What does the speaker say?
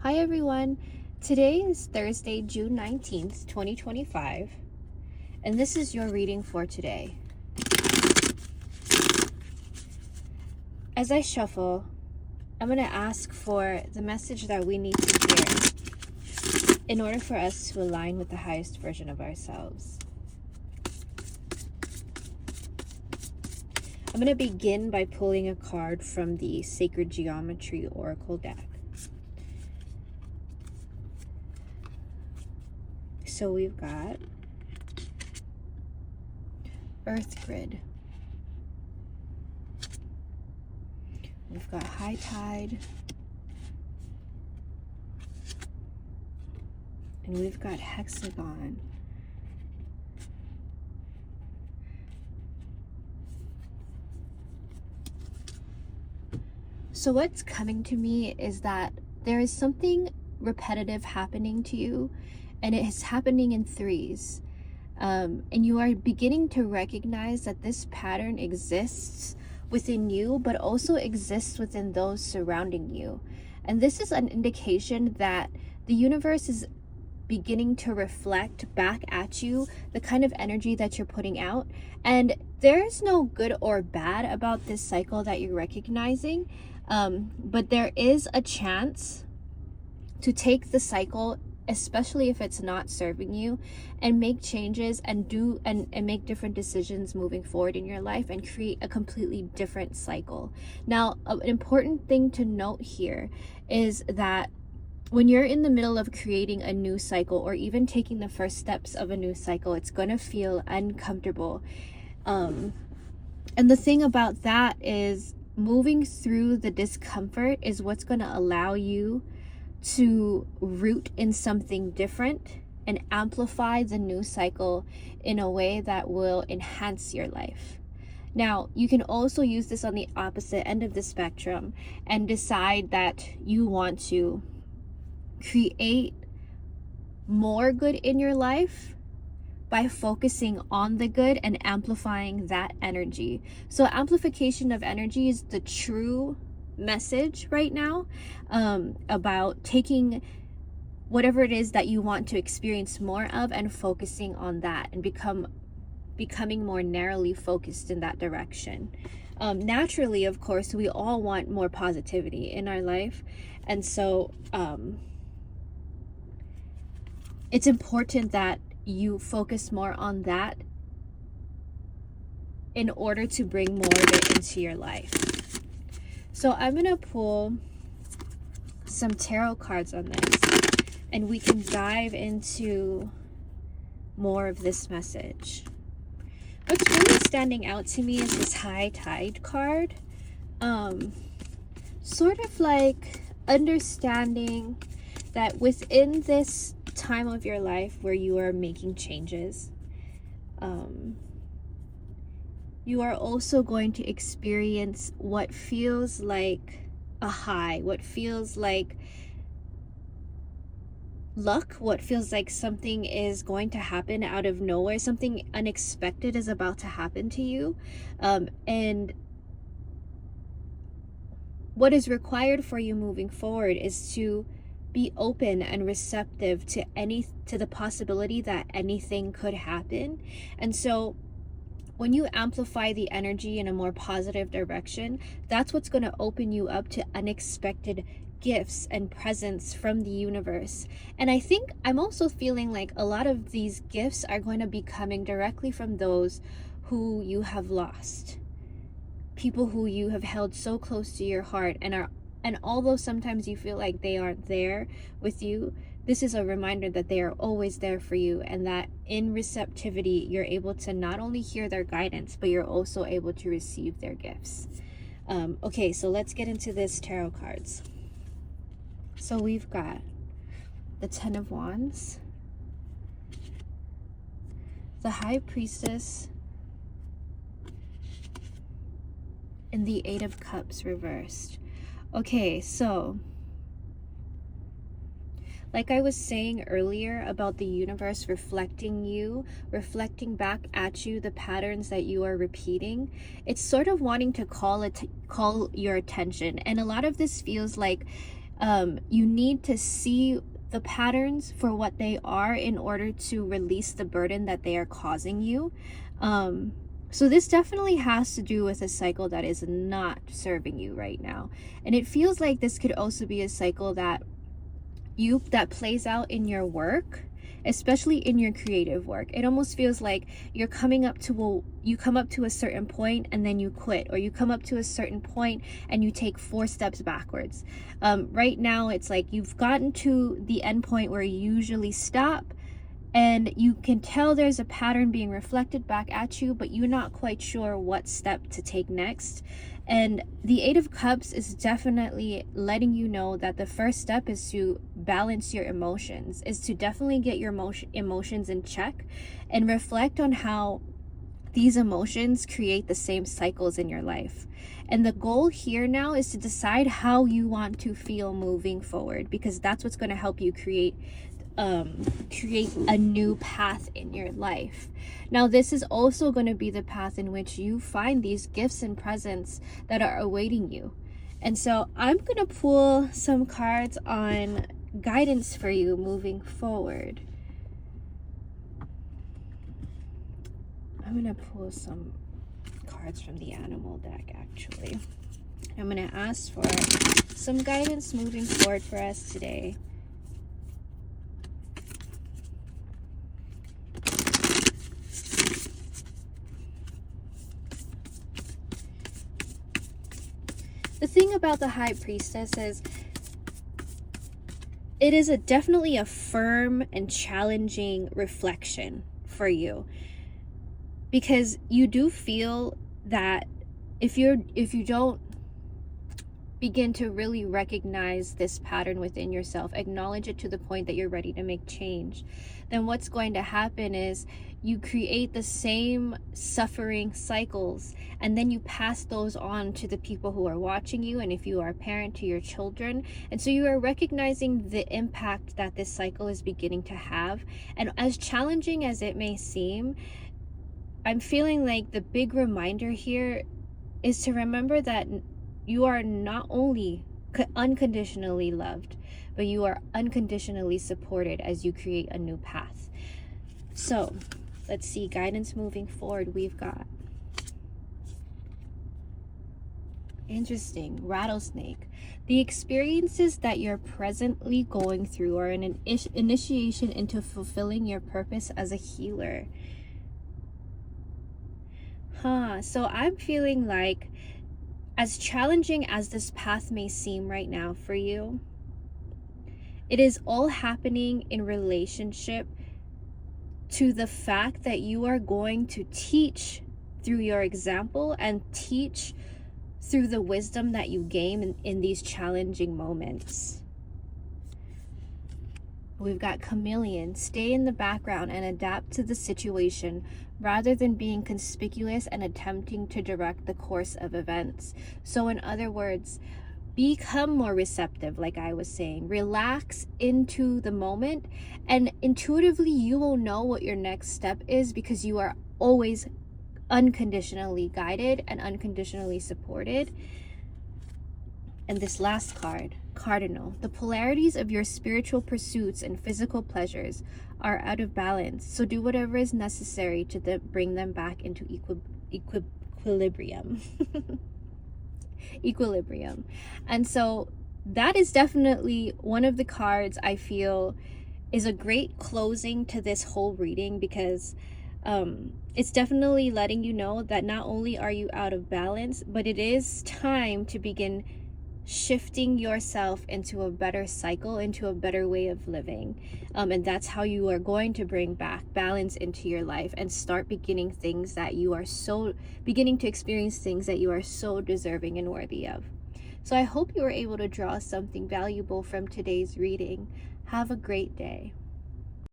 Hi everyone. Today is Thursday, June 19th, 2025, and this is your reading for today. As I shuffle, I'm going to ask for the message that we need to hear in order for us to align with the highest version of ourselves. I'm going to begin by pulling a card from the Sacred Geometry Oracle deck. So we've got Earth Grid. We've got High Tide. And we've got Hexagon. So what's coming to me is that there is something repetitive happening to you, and it is happening in threes. And you are beginning to recognize that this pattern exists within you, but also exists within those surrounding you. And this is an indication that the universe is beginning to reflect back at you the kind of energy that you're putting out. And there is no good or bad about this cycle that you're recognizing, but there is a chance to take the cycle, especially if it's not serving you, and make changes and make different decisions moving forward in your life and create a completely different cycle. Now, an important thing to note here is that when you're in the middle of creating a new cycle or even taking the first steps of a new cycle, it's going to feel uncomfortable. And the thing about that is moving through the discomfort is what's going to allow you to root in something different and amplify the new cycle in a way that will enhance your life. Now, you can also use this on the opposite end of the spectrum and decide that you want to create more good in your life by focusing on the good and amplifying that energy. So amplification of energy is the true message right now, about taking whatever it is that you want to experience more of and focusing on that and becoming more narrowly focused in that direction. Naturally, of course, we all want more positivity in our life, and so it's important that you focus more on that in order to bring more of it into your life. So I'm going to pull some tarot cards on this, and we can dive into more of this message. What's really standing out to me is this High Tide card. Sort of like understanding that within this time of your life where you are making changes, you are also going to experience what feels like a high, what feels like luck, what feels like something is going to happen out of nowhere, something unexpected is about to happen to you. And what is required for you moving forward is to be open and receptive to the possibility that anything could happen. And so when you amplify the energy in a more positive direction, that's what's going to open you up to unexpected gifts and presents from the universe. And I think I'm also feeling like a lot of these gifts are going to be coming directly from those who you have lost. People who you have held so close to your heart and although sometimes you feel like they aren't there with you, this is a reminder that they are always there for you, and that in receptivity, you're able to not only hear their guidance, but you're also able to receive their gifts. Okay, so let's get into this tarot cards. So we've got the Ten of Wands, the High Priestess, and the Eight of Cups reversed. Okay, so like I was saying earlier about the universe reflecting back at you the patterns that you are repeating, it's sort of wanting to call your attention. And a lot of this feels like You need to see the patterns for what they are in order to release the burden that they are causing you. So this definitely has to do with a cycle that is not serving you right now. And it feels like this could also be a cycle that plays out in your work, especially in your creative work. It almost feels like you come up to a certain point and then you quit, or you come up to a certain point and you take 4 steps backwards. Right now it's like you've gotten to the end point where you usually stop, and you can tell there's a pattern being reflected back at you, but you're not quite sure what step to take next. And the 8 of Cups is definitely letting you know that the first step is to balance your emotions, is to definitely get your emotions in check and reflect on how these emotions create the same cycles in your life. And the goal here now is to decide how you want to feel moving forward, because that's what's going to help you create a new path in your life. Now, this is also going to be the path in which you find these gifts and presents that are awaiting you. And so I'm going to pull some cards on guidance for you moving forward. I'm going to pull some cards from the animal deck, actually. I'm going to ask for some guidance moving forward for us today. The thing about the High Priestess is it is definitely a firm and challenging reflection for you, because you do feel that if you don't begin to really recognize this pattern within yourself, acknowledge it to the point that you're ready to make change, then what's going to happen is you create the same suffering cycles, and then you pass those on to the people who are watching you, and if you are a parent, to your children. And so you are recognizing the impact that this cycle is beginning to have. And as challenging as it may seem, I'm feeling like the big reminder here is to remember that you are not only unconditionally loved, but you are unconditionally supported as you create a new path. So let's see, guidance moving forward. We've got, interesting, rattlesnake. The experiences that you're presently going through are an initiation into fulfilling your purpose as a healer. So I'm feeling like, as challenging as this path may seem right now for you, it is all happening in relationship to the fact that you are going to teach through your example and teach through the wisdom that you gain in these challenging moments. We've got chameleon. Stay in the background and adapt to the situation rather than being conspicuous and attempting to direct the course of events. So in other words, become more receptive, like I was saying. Relax into the moment, and intuitively you will know what your next step is, because you are always unconditionally guided and unconditionally supported. And this last card, Cardinal. The polarities of your spiritual pursuits and physical pleasures are out of balance, so do whatever is necessary to bring them back into equilibrium. Equilibrium. And so that is definitely one of the cards I feel is a great closing to this whole reading, because it's definitely letting you know that not only are you out of balance, but it is time to begin shifting yourself into a better cycle, into a better way of living. And that's how you are going to bring back balance into your life and start beginning to experience things that you are so deserving and worthy of. So I hope you were able to draw something valuable from today's reading. Have a great day.